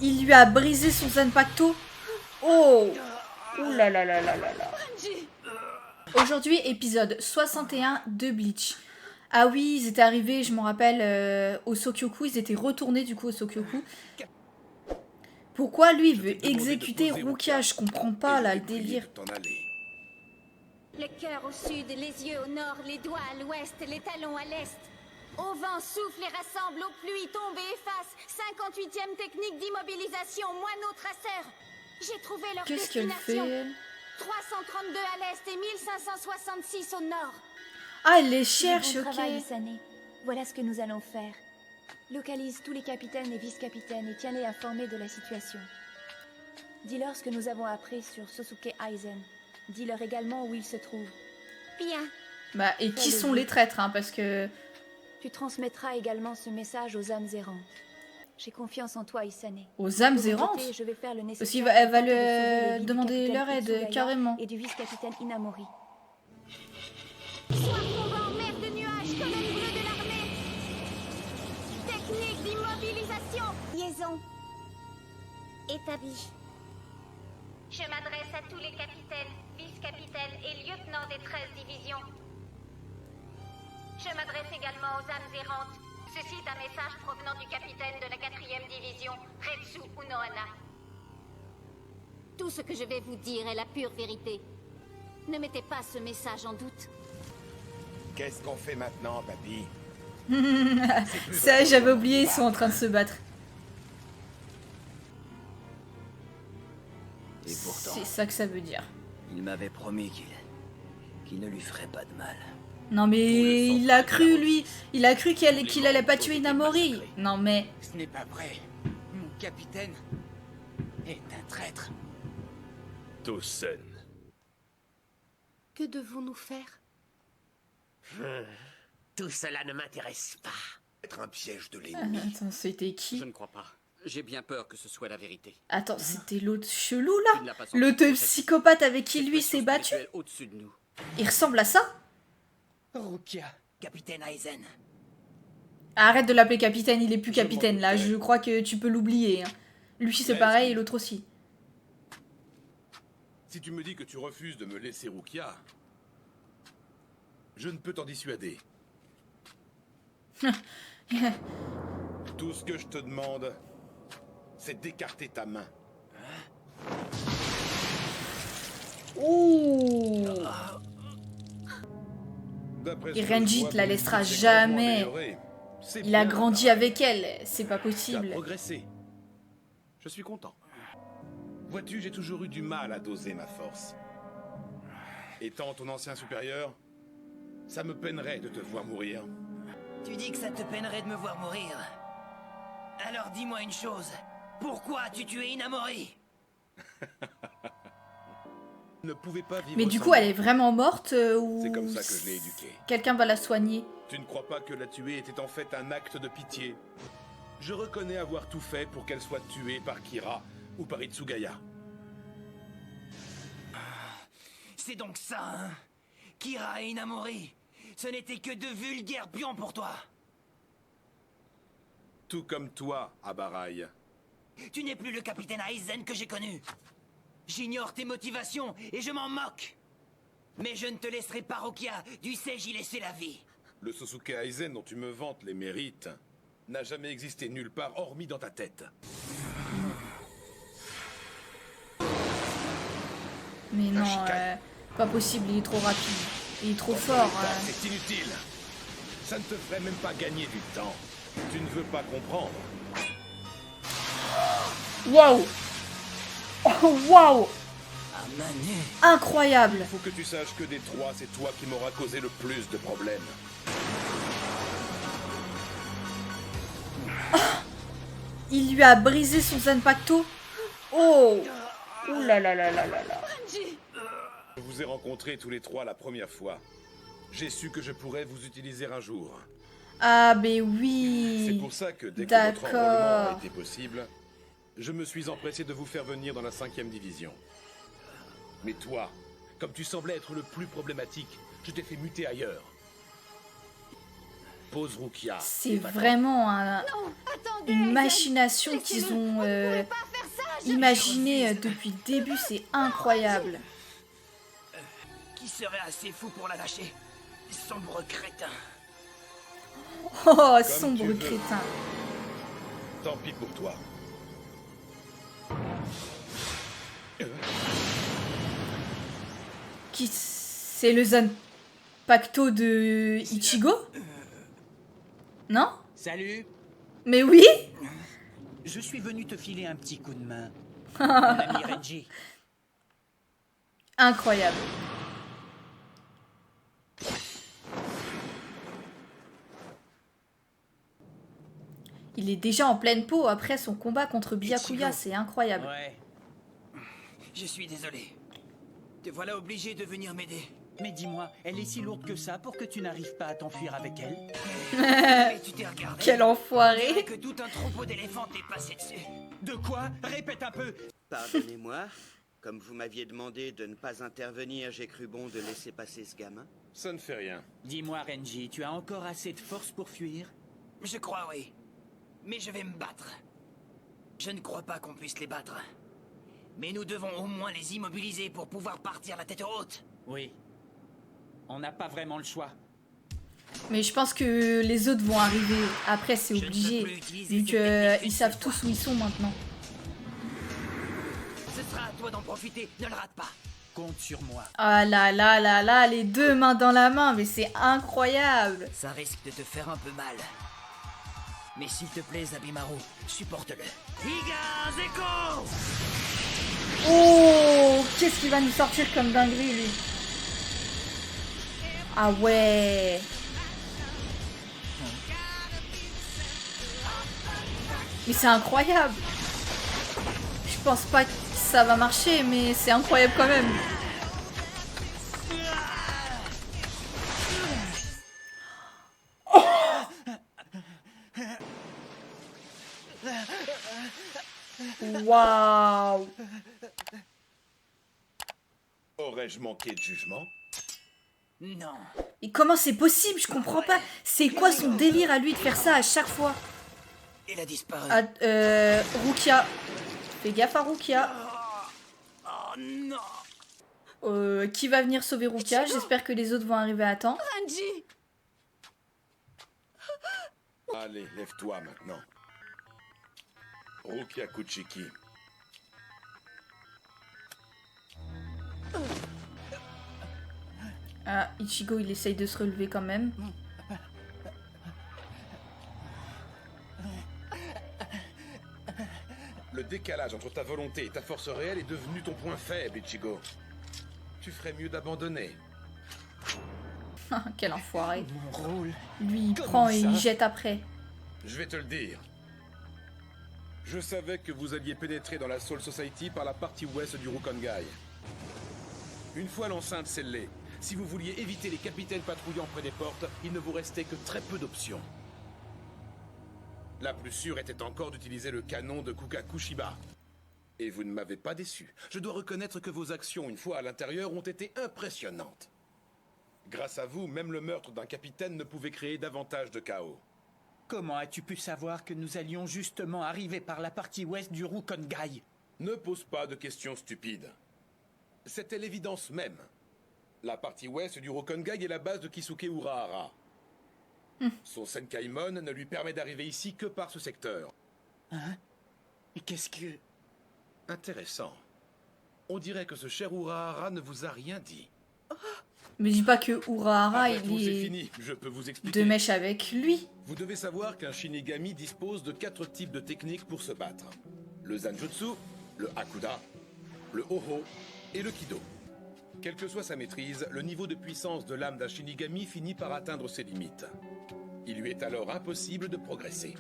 Il lui a brisé son Zanpakuto. Oh. Ouh là là là là là là. Aujourd'hui, épisode 61 de Bleach. Ah oui, ils étaient arrivés, je m'en rappelle, au Sokyoku. Ils étaient retournés du coup au Sokyoku. Pourquoi lui il veut exécuter Rukia? Je comprends pas là le délire. Le cœur au sud, les yeux au nord, les doigts à l'ouest, les talons à l'est. Au vent, souffle et rassemble, aux pluies, tombe et efface. 58e technique d'immobilisation, moineau traceur. J'ai trouvé leur Qu'est-ce qu'elle destination. fait elle? 332 à l'est et 1566 au nord. Ah, elle les cherche, Bon ok. travail, Isane. Voilà ce que nous allons faire. Localise tous les capitaines et vice-capitaines et tiens-les informés de la situation. Dis-leur ce que nous avons appris sur Sosuke Aizen. Dis-leur également où il se trouve. Bien. Bah, et qui sont les traîtres, hein, parce que... Tu transmettras également ce message aux âmes errantes. J'ai confiance en toi, Isane. Aux âmes De mon errantes côté, je vais faire le nécessaire Parce qu'elle va pour tenter de sauver les lui vies du demander capitaine leur aide, Itsugaya carrément. et du vice-capitaine Inamori. Soir tombant en mer de nuages, colonne bleue de l'armée. Technique d'immobilisation. Liaison établie. Je m'adresse à tous les capitaines, vice-capitaines et lieutenants des 13 divisions. Je m'adresse également aux âmes errantes. Ceci est un message provenant du capitaine de la 4e division, Retsu Unohana. Tout ce que je vais vous dire est la pure vérité. Ne mettez pas ce message en doute. Qu'est-ce qu'on fait maintenant, papy? Ça, j'avais oublié, ils sont en train de se battre. Et pourtant, C'est ça que ça veut dire. il m'avait promis qu'il ne lui ferait pas de mal. Non mais il a cru, lui. Il a cru qu'il allait pas tuer Inamori. Non mais... Ce n'est pas vrai. Mon capitaine est un traître. Tosen. Que devons-nous faire? Tout cela ne m'intéresse pas. Être un piège de Ah, l'ennemi. attends, c'était qui? Je ne crois pas. J'ai bien peur que ce soit la vérité. Attends, c'était l'autre chelou Tu là? ne l'as pas senti L'autre pour cette psychopathe avec qui lui expression s'est battu? spirituelle au-dessus de nous. Il ressemble à ça? Rukia, capitaine Aizen. Arrête de l'appeler capitaine, il est plus Je capitaine m'en là, doutais. je crois que tu peux l'oublier. Hein. Lui c'est Ouais, pareil c'est- et l'autre aussi. Si tu me dis que tu refuses de me laisser Rukia, je ne peux t'en dissuader. Tout ce que je te demande, c'est d'écarter ta main. Ouh. D'après Et ce que Renji je vois, te la vous laissera vous êtes jamais. grandement amélioré. C'est Il a bien, grandi pareil. avec elle, c'est pas Tu as possible. progressé. Je suis content. Vois-tu, j'ai toujours eu du mal à doser ma force. Étant ton ancien supérieur, ça me peinerait de te voir mourir. Tu dis que ça te peinerait de me voir mourir. Alors dis-moi une chose. Pourquoi as-tu tué Inamori? Ne pouvais pas vivre Mais du sans coup moi. elle est vraiment morte ou... C'est comme ça que je l'ai éduquée. Quelqu'un va la soigner. Tu ne crois pas que la tuer était en fait un acte de pitié? Je reconnais avoir tout fait pour qu'elle soit tuée par Kira ou par Itsugaya. C'est donc ça, hein? Kira et Inamori, ce n'étaient que de vulgaires pions pour toi. Tout comme toi, Abarai. Tu n'es plus le capitaine Aizen que j'ai connu. J'ignore tes motivations et je m'en moque. Mais je ne te laisserai pas, Rukia. Tu sais, j'y laisser la vie. Le Sosuke Aizen dont tu me vantes les mérites n'a jamais existé nulle part hormis dans ta tête. Mais non, Shikai. pas possible, il est trop rapide. Il est trop fort. C'est inutile. Ça ne te ferait même pas gagner du temps. Tu ne veux pas comprendre. Waouh. Oh, waouh. Ah, Manu. Incroyable. Il faut que tu saches que des trois, c'est toi qui m'auras causé le plus de problèmes. Il lui a brisé son Zanpakuto. Oh. Ouh là là là là là là. Je vous ai rencontrés tous les trois la première fois. J'ai su que je pourrais vous utiliser un jour. Ah ben C'est oui. pour ça que dès que votre D'accord. enrôlement a été possible, je me suis empressé de vous faire venir dans la 5e division. Mais toi, comme tu semblais être le plus problématique, je t'ai fait muter ailleurs. Pose Rukia. C'est Et va-t'en. vraiment Non, attendez, une Aizen. machination qu'ils Laissez-le. ont Vous ne pouvez pas faire ça. imaginée depuis le début. C'est incroyable. Qui serait assez fou pour la lâcher? Sombre crétin. Oh, tu sombre veux. crétin. Tant pis pour toi. Qui c'est le Zanpakuto de Ichigo? Non? Salut, Mais oui? je suis venu te filer un petit coup de main. Mon ami Renji. Incroyable. Il est déjà en pleine peau après son combat contre Byakuya, c'est incroyable. Ouais, Je suis désolé. Te voilà obligé de venir m'aider. mais dis-moi, elle est si lourde que ça pour que tu n'arrives pas à t'enfuir avec elle? Mais tu t'es regardé. Quel On dirait enfoiré. que tout un troupeau d'éléphants t'est passé dessus. De quoi? Répète un peu. Pardonnez-moi. Comme vous m'aviez demandé de ne pas intervenir, j'ai cru bon de laisser passer ce gamin. Ça ne fait rien. Dis-moi, Renji, tu as encore assez de force pour fuir? Je crois, oui. Mais je vais me battre. Je ne crois pas qu'on puisse les battre. Mais nous devons au moins les immobiliser pour pouvoir partir la tête haute. Oui. On n'a pas vraiment le choix. Mais je pense que les autres vont arriver. Après, c'est Je ne peux obligé. plus utiliser Vu cette technique qu'ils savent tous où ils sont maintenant. Ce sera à toi d'en profiter, ne le rate pas. Compte sur moi. Ah là là là là, les deux mains dans la main, mais c'est incroyable. Ça risque de te faire un peu mal. Mais s'il te plaît, Zabimaru, supporte-le. Higa Zeko! Oh, qu'est-ce qu'il va nous sortir comme dinguerie, lui? Ah ouais. Mais c'est incroyable. Je pense pas que ça va marcher, mais c'est incroyable quand même. Waouh. Aurais-je manqué de jugement? Non. Et comment c'est possible? Je comprends pas. C'est quoi son délire à lui de faire ça à chaque fois? Il a disparu. Ah, Rukia. Fais gaffe à Rukia. Oh non! Qui va venir sauver Rukia? J'espère que les autres vont arriver à temps. Renji. Allez, lève-toi maintenant. Rukia Kuchiki. Ah, Ichigo, il essaye de se relever quand même. Le décalage entre ta volonté et ta force réelle est devenu ton point faible, Ichigo. Tu ferais mieux d'abandonner. Quel enfoiré. Mon rôle. Lui, il Comment prend et ça il jette après. Je vais te le dire. Je savais que vous alliez pénétrer dans la Soul Society par la partie ouest du Rukongai. Une fois l'enceinte scellée, si vous vouliez éviter les capitaines patrouillant près des portes, il ne vous restait que très peu d'options. La plus sûre était encore d'utiliser le canon de Kukakushiba. Et vous ne m'avez pas déçu. Je dois reconnaître que vos actions, une fois à l'intérieur, ont été impressionnantes. Grâce à vous, même le meurtre d'un capitaine ne pouvait créer davantage de chaos. Comment as-tu pu savoir que nous allions justement arriver par la partie ouest du Rukongai? Ne pose pas de questions stupides. C'était l'évidence même. La partie ouest du Rukongai est la base de Kisuke Urahara. Son Senkaimon ne lui permet d'arriver ici que par ce secteur. Hein? Et qu'est-ce que... Intéressant. On dirait que ce cher Urahara ne vous a rien dit. Me dis pas que Urahara, Après tout, il c'est est fini. Je peux vous expliquer. de mèche avec lui. Vous devez savoir qu'un Shinigami dispose de 4 types de techniques pour se battre. Le Zanjutsu, le Hakuda, le Hoho et le Kido. Quelle que soit sa maîtrise, le niveau de puissance de l'âme d'un Shinigami finit par atteindre ses limites. Il lui est alors impossible de progresser.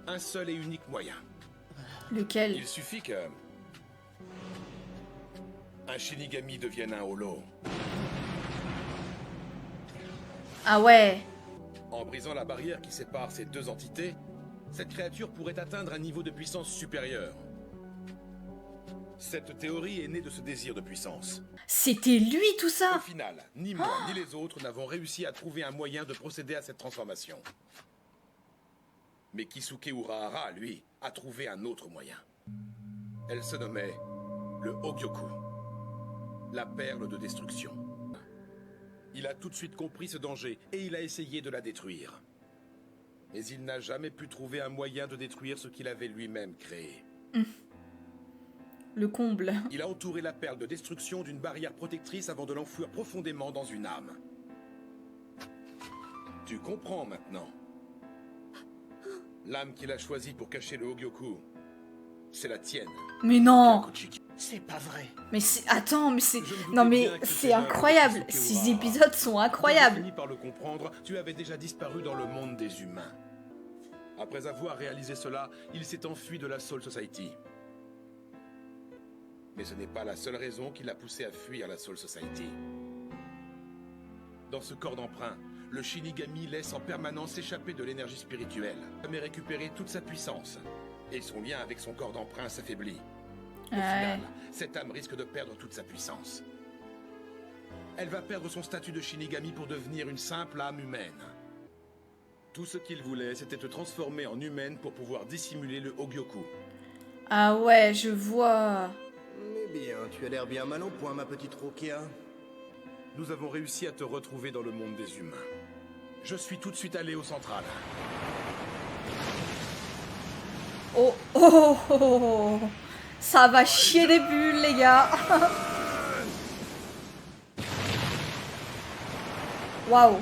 Un seul et unique moyen. Lequel? Il suffit que... un Shinigami devienne un Holo. Ah ouais. En brisant la barrière qui sépare ces deux entités, cette créature pourrait atteindre un niveau de puissance supérieur. Cette théorie est née de ce désir de puissance. C'était lui tout Au ça. final, ni moi ni les autres n'avons réussi à trouver un moyen de procéder à cette transformation. Mais Kisuke Urahara, lui, a trouvé un autre moyen. Elle se nommait le Hogyoku, la perle de destruction. Il a tout de suite compris ce danger et il a essayé de la détruire. Mais il n'a jamais pu trouver un moyen de détruire ce qu'il avait lui-même créé. Le comble. Il a entouré la perle de destruction d'une barrière protectrice avant de l'enfouir profondément dans une âme. Tu comprends maintenant. L'âme qu'il a choisie pour cacher le Hogyoku, c'est la tienne. Mais non. Kyakuchiki. C'est pas vrai. Mais c'est... Attends, mais c'est... Je me doutais Non mais bien que c'est l'œuvre de incroyable. Kisuke Ces Urahara. épisodes sont Quand j'ai incroyables. fini par le comprendre, tu avais déjà disparu dans le monde des humains. Après avoir réalisé cela, il s'est enfui de la Soul Society. Mais ce n'est pas la seule raison qui l'a poussé à fuir la Soul Society. Dans ce corps d'emprunt, le Shinigami laisse en permanence échapper de l'énergie spirituelle, mais récupérer toute sa puissance. Et son lien avec son corps d'emprunt s'affaiblit. Au final, cette âme risque de perdre toute sa puissance. Elle va perdre son statut de Shinigami pour devenir une simple âme humaine. Tout ce qu'il voulait, c'était te transformer en humaine pour pouvoir dissimuler le Hogyoku. Ah ouais, je vois. Eh bien, tu as l'air bien mal en point, ma petite Rukia. Nous avons réussi à te retrouver dans le monde des humains. Je suis tout de suite allé au central. Oh, oh, oh, oh. Ça va chier des bulles, les gars. Waouh.